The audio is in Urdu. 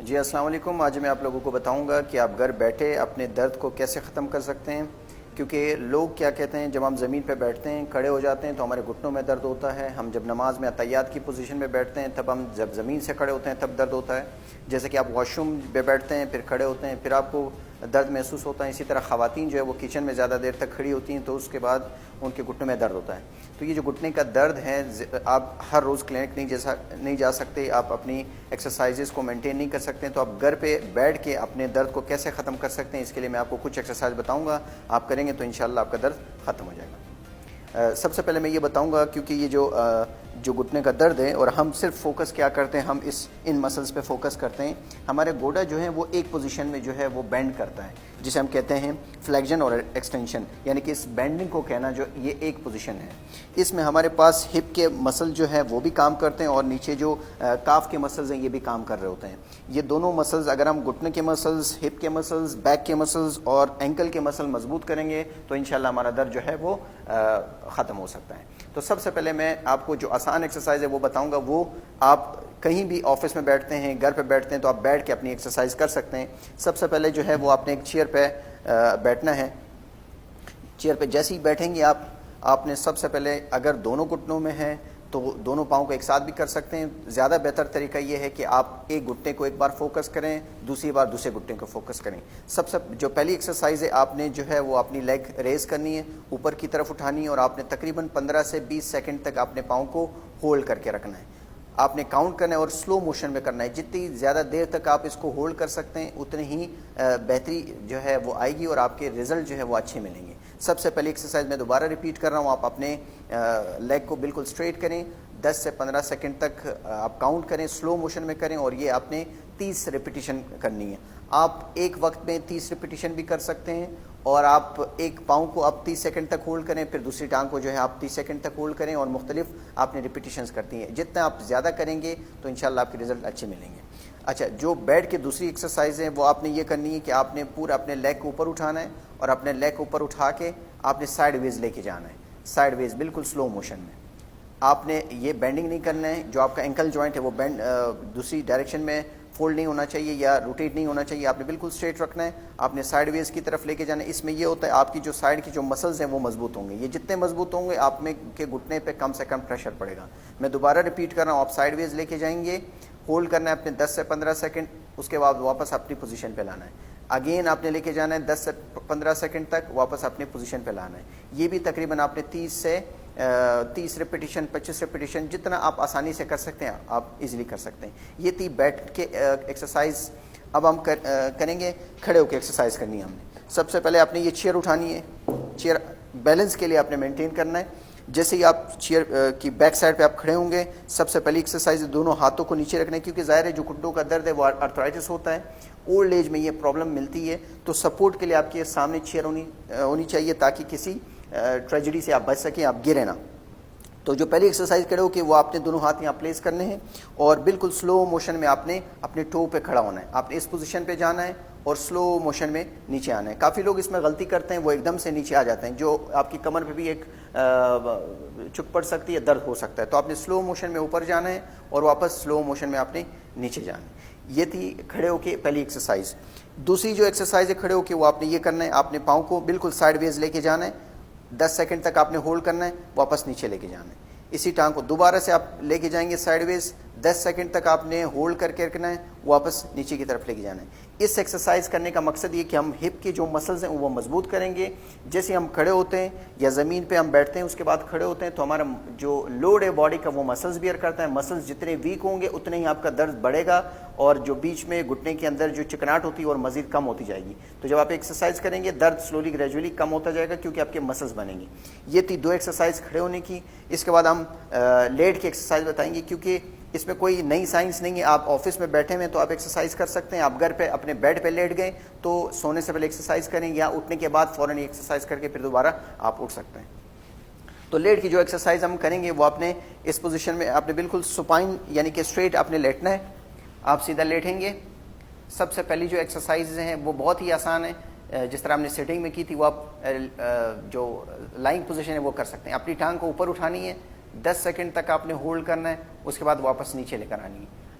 جی السلام علیکم. آج میں آپ لوگوں کو بتاؤں گا کہ آپ گھر بیٹھے اپنے درد کو کیسے ختم کر سکتے ہیں. کیونکہ لوگ کیا کہتے ہیں، جب ہم زمین پہ بیٹھتے ہیں کھڑے ہو جاتے ہیں تو ہمارے گھٹنوں میں درد ہوتا ہے. ہم جب نماز میں اتحیات کی پوزیشن میں بیٹھتے ہیں تب ہم جب زمین سے کھڑے ہوتے ہیں تب درد ہوتا ہے. جیسے کہ آپ واش روم پہ بیٹھتے ہیں پھر کھڑے ہوتے ہیں پھر آپ کو درد محسوس ہوتا ہے. اسی طرح خواتین جو ہے وہ کچن میں زیادہ دیر تک کھڑی ہوتی ہیں تو اس کے بعد ان کے گھٹنوں میں درد ہوتا ہے. تو یہ جو گھٹنے کا درد ہے، آپ ہر روز کلینک نہیں جا سکتے، آپ اپنی ایکسرسائزز کو مینٹین نہیں کر سکتے. تو آپ گھر پہ بیٹھ کے اپنے درد کو کیسے ختم کر سکتے ہیں، اس کے لیے میں آپ کو کچھ ایکسرسائز بتاؤں گا. آپ کریں گے تو انشاءاللہ آپ کا درد ختم ہو جائے گا. سب سے پہلے میں یہ بتاؤں گا، کیونکہ یہ جو گھٹنے کا درد ہے اور ہم صرف فوکس کیا کرتے ہیں، ہم ان مسلز پہ فوکس کرتے ہیں. ہمارے گوڑا جو ہے وہ ایک پوزیشن میں جو ہے وہ بینڈ کرتا ہے، جسے ہم کہتے ہیں فلیکشن اور ایکسٹینشن. یعنی کہ اس بینڈنگ کو کہنا جو یہ ایک پوزیشن ہے. اس میں ہمارے پاس ہپ کے مسل جو ہے وہ بھی کام کرتے ہیں اور نیچے جو کاف کے مسلز ہیں یہ بھی کام کر رہے ہوتے ہیں. یہ دونوں مسلز اگر ہم گھٹنے کے مسلز، ہپ کے مسلز، بیک کے مسلز اور اینکل کے مسل مضبوط کریں گے تو انشاءاللہ ہمارا درد جو ہے وہ ختم ہو سکتا ہے. تو سب سے پہلے میں آپ کو جو آسان ایکسرسائز ہے وہ بتاؤں گا. وہ آپ کہیں بھی آفس میں بیٹھتے ہیں، گھر پہ بیٹھتے ہیں تو آپ بیٹھ کے اپنی ایکسرسائز کر سکتے ہیں. سب سے پہلے جو ہے وہ آپ نے ایک چیئر پہ بیٹھنا ہے. چیئر پہ جیسے ہی بیٹھیں گے آپ نے سب سے پہلے، اگر دونوں گھٹنوں میں ہیں تو دونوں پاؤں کو ایک ساتھ بھی کر سکتے ہیں. زیادہ بہتر طریقہ یہ ہے کہ آپ ایک گھٹنے کو ایک بار فوکس کریں، دوسری بار دوسرے گھٹنے کو فوکس کریں. سب سے جو پہلی ایکسرسائز ہے، آپ نے جو ہے وہ اپنی لیگ ریز کرنی ہے، اوپر کی طرف اٹھانی ہے اور آپ نے تقریباً 15 سے 20 سیکنڈ تک اپنے پاؤں کو ہولڈ کر کے رکھنا ہے. آپ نے کاؤنٹ کرنا ہے اور سلو موشن میں کرنا ہے. جتنی زیادہ دیر تک آپ اس کو ہولڈ کر سکتے ہیں اتنی ہی بہتری جو ہے وہ آئے گی اور آپ کے رزلٹ جو ہے وہ اچھے ملیں گے. سب سے پہلی ایکسرسائز میں دوبارہ ریپیٹ کر رہا ہوں. آپ اپنے لیگ کو بالکل اسٹریٹ کریں، 10 سے 15 سیکنڈ تک آپ کاؤنٹ کریں، سلو موشن میں کریں اور یہ آپ نے 30 ریپیٹیشن کرنی ہے. آپ ایک وقت میں 30 ریپیٹیشن بھی کر سکتے ہیں اور آپ ایک پاؤں کو آپ 30 سیکنڈ تک ہولڈ کریں، پھر دوسری ٹانگ کو جو ہے آپ 30 سیکنڈ تک ہولڈ کریں اور مختلف آپ نے ریپیٹیشنز کرتی ہیں. جتنا آپ زیادہ کریں گے تو انشاءاللہ آپ کے رزلٹ اچھے ملیں گے. اچھا، جو بیٹھ کے دوسری ایکسرسائز ہے وہ آپ نے یہ کرنی ہے کہ آپ نے پورا اپنے لیگ کو اوپر اٹھانا ہے اور اپنے لیگ کو اوپر اٹھا کے آپ نے سائیڈ ویز لے کے جانا ہے. سائیڈ ویز بالکل سلو موشن میں. آپ نے یہ بینڈنگ نہیں کرنا ہے. جو آپ کا اینکل جوائنٹ ہے وہ بینڈ دوسری ڈائریکشن میں فولڈ نہیں ہونا چاہیے یا روٹیٹ نہیں ہونا چاہیے. آپ نے بالکل اسٹریٹ رکھنا ہے. آپ نے سائیڈ ویز کی طرف لے کے جانا ہے. اس میں یہ ہوتا ہے آپ کی جو سائیڈ کی جو مسلز ہیں وہ مضبوط ہوں گے. یہ جتنے مضبوط ہوں گے آپ میں کے گھٹنے پہ کم سے کم پریشر پڑے گا. میں دوبارہ ریپیٹ کر رہا ہوں. آپ سائیڈ ویز لے کے جائیں گے، ہولڈ کرنا ہے اپنے 10 سے 15 سیکنڈ، اس کے بعد واپس اپنی پوزیشن پہ لانا ہے. اگین آپ نے لے کے جانا ہے 10 سے 15 سیکنڈ تک، واپس اپنی پوزیشن پہ لانا ہے. یہ بھی تقریباً آپ نے 30 ریپیٹیشن 25 ریپیٹیشن جتنا آپ آسانی سے کر سکتے ہیں آپ ایزیلی کر سکتے ہیں. یہ تھی بیٹھ کے ایکسرسائز. اب ہم کریں گے کھڑے ہو کے ایکسرسائز کرنی ہے. ہم نے سب سے پہلے آپ نے یہ چیئر اٹھانی ہے. چیئر بیلنس کے لیے آپ نے مینٹین کرنا ہے. جیسے ہی آپ چیئر کی بیک سائڈ پہ آپ کھڑے ہوں گے، سب سے پہلی ایکسرسائز دونوں ہاتھوں کو نیچے رکھنا ہے. کیونکہ ظاہر ہے جو گھٹنوں کا درد ہے وہ آرتھرائٹس ہوتا ہے، اولڈ ایج میں یہ پرابلم ملتی ہے. تو سپورٹ کے لیے آپ کے سامنے چیئر ہونی چاہیے تاکہ کسی ٹریجڈی سے آپ بچ سکیں، آپ گریں نہ. تو جو پہلی ایکسرسائز کرے ہو کہ وہ آپ نے دونوں ہاتھ یہاں پلیس کرنے ہیں اور بالکل سلو موشن میں آپ نے اپنے ٹو پہ کھڑا ہونا ہے. آپ نے اس پوزیشن پہ جانا ہے اور سلو موشن میں نیچے آنا ہے. کافی لوگ اس میں غلطی کرتے ہیں، وہ ایک دم سے نیچے آ جاتے ہیں، جو آپ کی کمر پہ بھی ایک چک پڑ سکتی ہے، درد ہو سکتا ہے. تو آپ نے سلو موشن میں اوپر جانا ہے اور واپس سلو موشن میں آپ نے نیچے جانا ہے. یہ تھی کھڑے ہو کے پہلی ایکسرسائز. دوسری جو ایکسرسائز ہے کھڑے ہو کے وہ آپ نے یہ کرنا ہے. آپ نے پاؤں کو بالکل سائیڈ ویز لے کے جانا ہے، 10 سیکنڈ تک آپ نے ہولڈ کرنا ہے، واپس نیچے لے کے جانا ہے. اسی ٹانگ کو دوبارہ سے آپ لے کے جائیں گے سائیڈ ویز، 10 سیکنڈ تک آپ نے ہولڈ کر کے رکھنا ہے، واپس نیچے کی طرف لے کے جانا ہے. اس ایکسرسائز کرنے کا مقصد یہ کہ ہم ہپ کے جو مسلز ہیں وہ مضبوط کریں گے. جیسے ہم کھڑے ہوتے ہیں یا زمین پہ ہم بیٹھتے ہیں اس کے بعد کھڑے ہوتے ہیں تو ہمارا جو لوڈ ہے باڈی کا وہ مسلز بیئر کرتا ہے. مسلز جتنے ویک ہوں گے اتنے ہی آپ کا درد بڑھے گا اور جو بیچ میں گھٹنے کے اندر جو چکناہٹ ہوتی ہے اور مزید کم ہوتی جائے گی. تو جب آپ ایکسرسائز کریں گے درد سلولی گریجولی کم ہوتا جائے گا کیونکہ آپ کے مسلز بنیں گے. یہ تھی 2 ایکسرسائز کھڑے ہونے کی. اس کے بعد ہم لیٹ کی ایکسرسائز بتائیں گے کیونکہ اس میں کوئی نئی سائنس نہیں ہے. آپ آفس میں بیٹھے ہوئے تو آپ ایکسرسائز کر سکتے ہیں. آپ گھر پہ اپنے بیڈ پہ لیٹ گئے تو سونے سے پہلے ایکسرسائز کریں یا اٹھنے کے بعد فوراً ایکسرسائز کر کے پھر دوبارہ آپ اٹھ سکتے ہیں. تو لیٹ کی جو ایکسرسائز ہم کریں گے وہ آپ نے اس پوزیشن میں آپ نے بالکل سپائن یعنی کہ اسٹریٹ آپ نے لیٹنا ہے. آپ سیدھا لیٹیں گے. سب سے پہلی جو ایکسرسائز ہیں وہ بہت ہی آسان ہے. جس طرح ہم نے سیٹنگ میں کی تھی وہ آپ جو لائنگ پوزیشن ہے وہ کر سکتے ہیں. اپنی ٹانگ کو اوپر اٹھانی ہے، 10 سیکنڈ تک آپ نے ہولڈ کرنا ہے، اس کے بعد واپس نیچے لے کر آنی ہے.